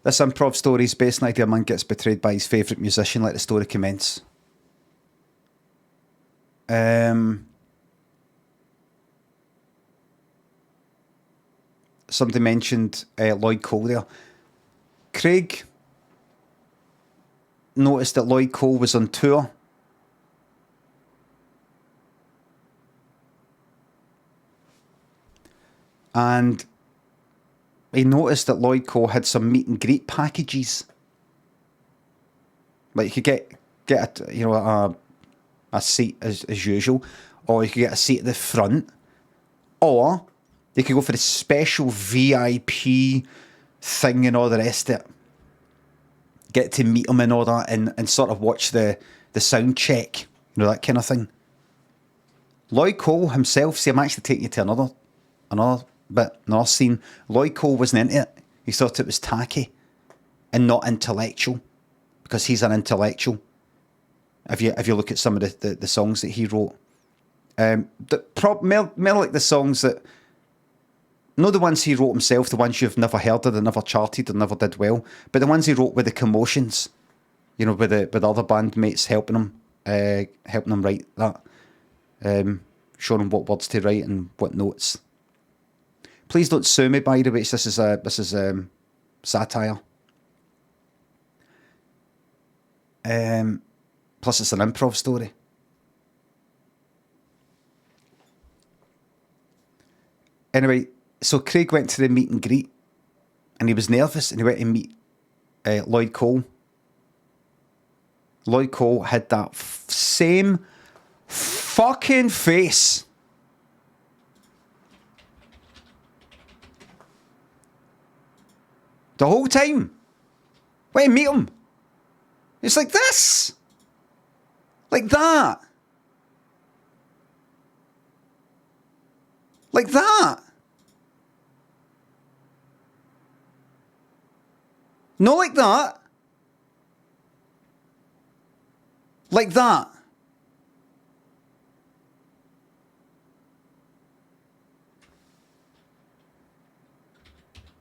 This improv story is based on the idea a man gets betrayed by his favourite musician. Let the story commence. Somebody mentioned Lloyd Cole there. Craig noticed that Lloyd Cole was on tour. And he noticed that Lloyd Cole had some meet and greet packages. Like you could get a seat as usual, or you could get a seat at the front, or you could go for the special VIP thing and all the rest of it. Get to meet him and all that, and sort of watch the sound check, that kind of thing. Lloyd Cole himself, see, I'm actually taking you to another scene. Lloyd Cole wasn't into it. He thought it was tacky and not intellectual, because he's an intellectual. If you look at some of the songs that he wrote, more like the songs that, not the ones he wrote himself, the ones you've never heard of, that never charted or never did well, but the ones he wrote with the commotions, with the other bandmates helping him write that, showing him what words to write and what notes. Please don't sue me, by the way. This is satire. Plus, it's an improv story. Anyway, so Craig went to the meet and greet, and he was nervous, and he went to meet Lloyd Cole. Lloyd Cole had that same fucking face. The whole time. Wait, meet him. It's like this. Like that. Like that. Not like that. Like that.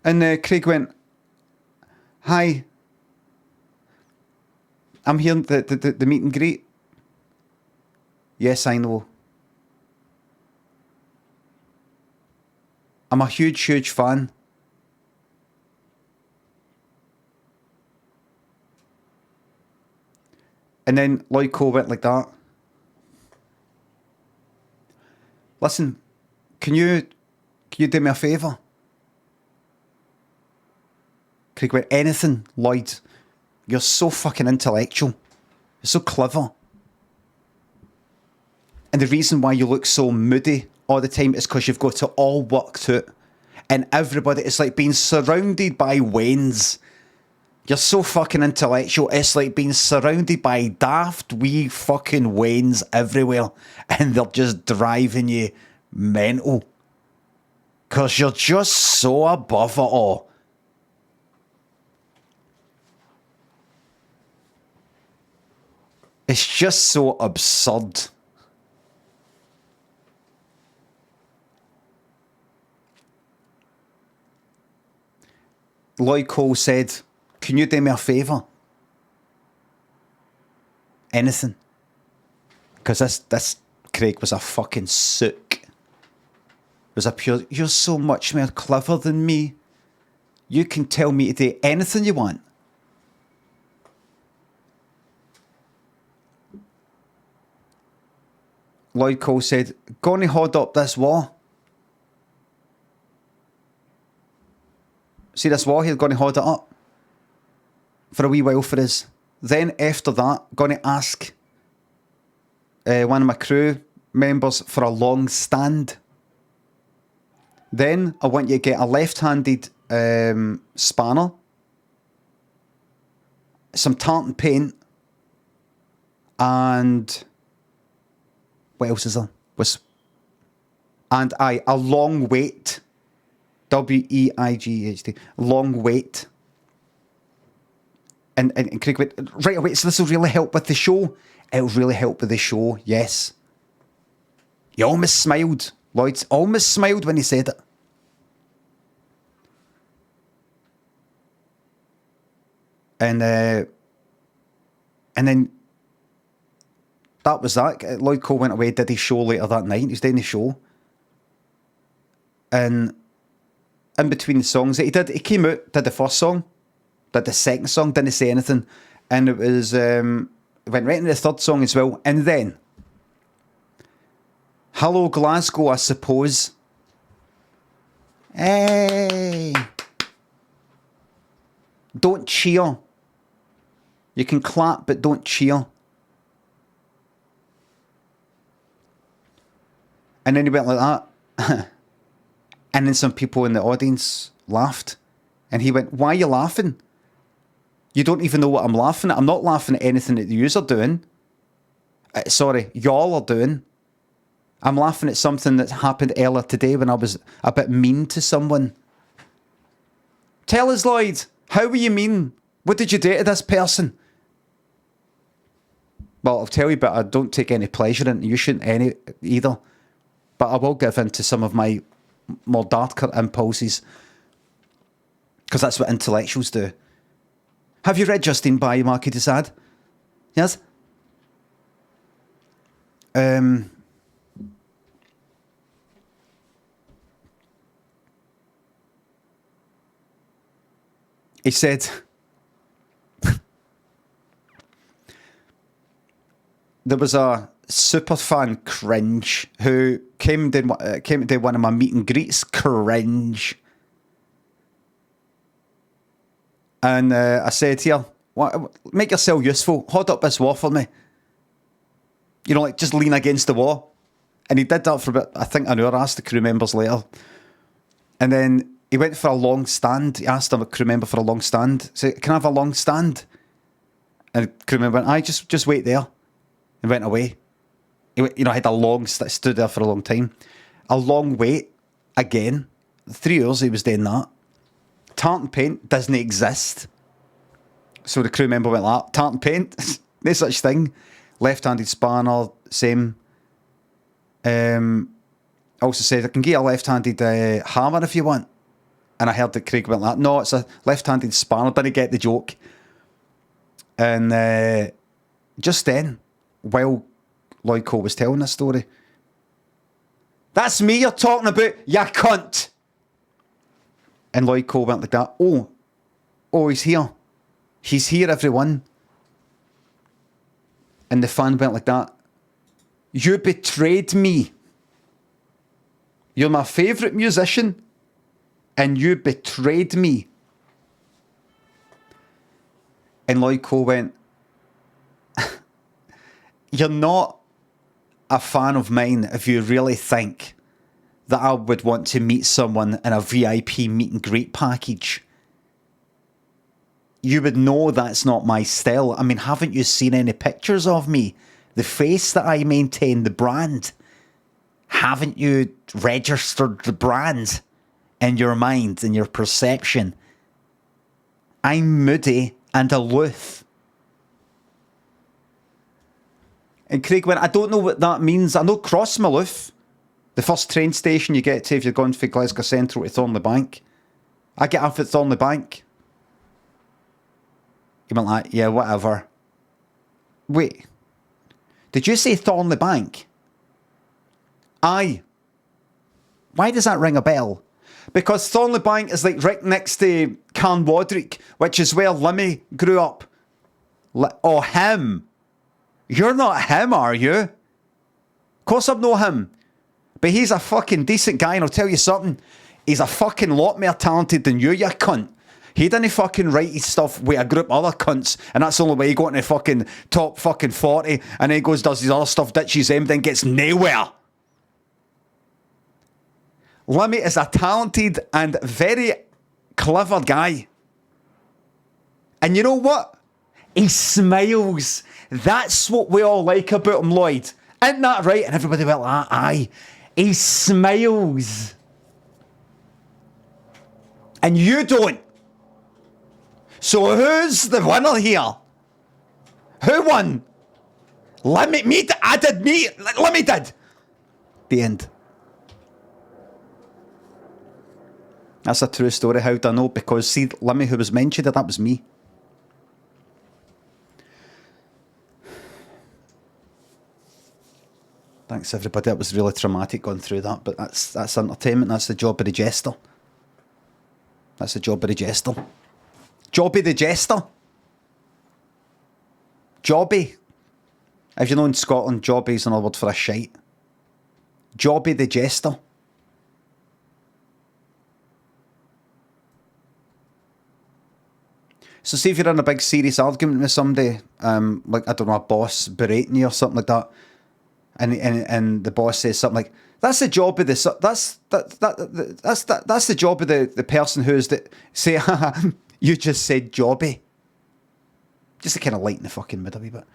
And Craig went, "Hi, I'm here at the meet and greet." "Yes, I know. I'm a huge fan." And then Lloyd Cole went like that. "Listen, can you do me a favour?" Craig went, "Anything, Lloyd. You're so fucking intellectual. You're so clever. And the reason why you look so moody all the time is because you've got it all worked out. And everybody, it's like being surrounded by Waynes. You're so fucking intellectual. It's like being surrounded by daft wee fucking Waynes everywhere. And they're just driving you mental. Because you're just so above it all. It's just so absurd. Lloyd Cole said, "Can you do me a favour?" Anything. Because this Craig was a fucking sook. Was a pure, "You're so much more clever than me. You can tell me to do anything you want." Lloyd Cole said, "Gonna hold up this wall. See this wall here? Gonna hold it up for a wee while for us. Then after that, gonna ask one of my crew members for a long stand. Then I want you to get a left-handed spanner, some tartan paint, and what else is there? A long weight. WEIGHT. Long weight. And Craig went, "Right away, so this will really help with the show." "It'll really help with the show, yes." He almost smiled. Lloyd almost smiled when he said it. And then that was that. Lloyd Cole went away, did his show later that night. He was doing the show. And in between the songs that he did, he came out, did the first song, did the second song, didn't say anything. And it was, went right into the third song as well. And then, Hello Glasgow, I suppose. Hey! Don't cheer. You can clap, but don't cheer. And then he went like that. And then some people in the audience laughed. And he went, why are you laughing? You don't even know what I'm laughing at. I'm not laughing at anything that yous are doing. Sorry, y'all are doing. I'm laughing at something that happened earlier today when I was a bit mean to someone. Tell us, Lloyd, how were you mean? What did you do to this person? Well, I'll tell you, but I don't take any pleasure in it. You shouldn't any either. But I will give in to some of my more darker impulses. Because that's what intellectuals do. Have you read Justine by Marquis de Sade? Yes? He said, there was a superfan cringe who came to do one of my meet and greets. Cringe. And I said, here, make yourself useful. Hold up this wall for me. You know, like just lean against the wall. And he did that for about, I think, an hour. I asked the crew members later. And then he went for a long stand. He asked a crew member for a long stand. He said, can I have a long stand? And the crew member went, aye, just wait there. And went away. He went, had a long, stood there for a long time. A long wait, again. 3 hours he was doing that. Tartan paint doesn't exist. So the crew member went like that. Tartan paint? No such thing. Left-handed spanner, same. Also said, I can get a left-handed hammer if you want. And I heard that Craig went like that. No, it's a left-handed spanner. Didn't get the joke. And just then, while Lloyd Cole was telling this story, that's me you're talking about, you cunt. And Lloyd Cole went like that. Oh, he's here. He's here, everyone. And the fan went like that. You betrayed me. You're my favourite musician. And you betrayed me. And Lloyd Cole went, you're not a fan of mine if you really think that I would want to meet someone in a VIP meet and greet package. You would know that's not my style. I mean, haven't you seen any pictures of me? The face that I maintain, the brand. Haven't you registered the brand in your mind, in your perception? I'm moody and aloof. And Craig went, I don't know what that means. I know Crossmaloof, the first train station you get to if you're going from Glasgow Central to Thornley Bank. I get off at Thornley Bank. He went like, yeah, whatever. Wait, did you say Thornley Bank? Aye. Why does that ring a bell? Because Thornley Bank is like right next to Carnwadrick, which is where Limmy grew up. Oh, him. You're not him, are you? Of course I'm not him. But he's a fucking decent guy, and I'll tell you something. He's a fucking lot more talented than you cunt. He didn't fucking write his stuff with a group of other cunts, and that's the only way he got into fucking top fucking 40, and then he goes, does his other stuff, ditches him, then gets nowhere. Limmy is a talented and very clever guy. And you know what? He smiles. That's what we all like about him, Lloyd. Isn't that right? And everybody went, aye. He smiles. And you don't. So who's the winner here? Who won? Limmy, me, I did, me, Limmy did. The end. That's a true story. How do I know? Because see, Limmy who was mentioned, that was me. Thanks everybody. It was really traumatic going through that, but that's entertainment. That's the job of the jester. That's the job of the jester. Jobby the jester. Jobby. As you know, in Scotland, jobby's another word for a shite. Jobby the jester. So see if you're in a big serious argument with somebody, like, I don't know, a boss berating you or something like that, and the boss says something like, that's the job of the that's the job of the person who's the say you just said jobby. Just to kind of lighten the fucking mood a wee bit.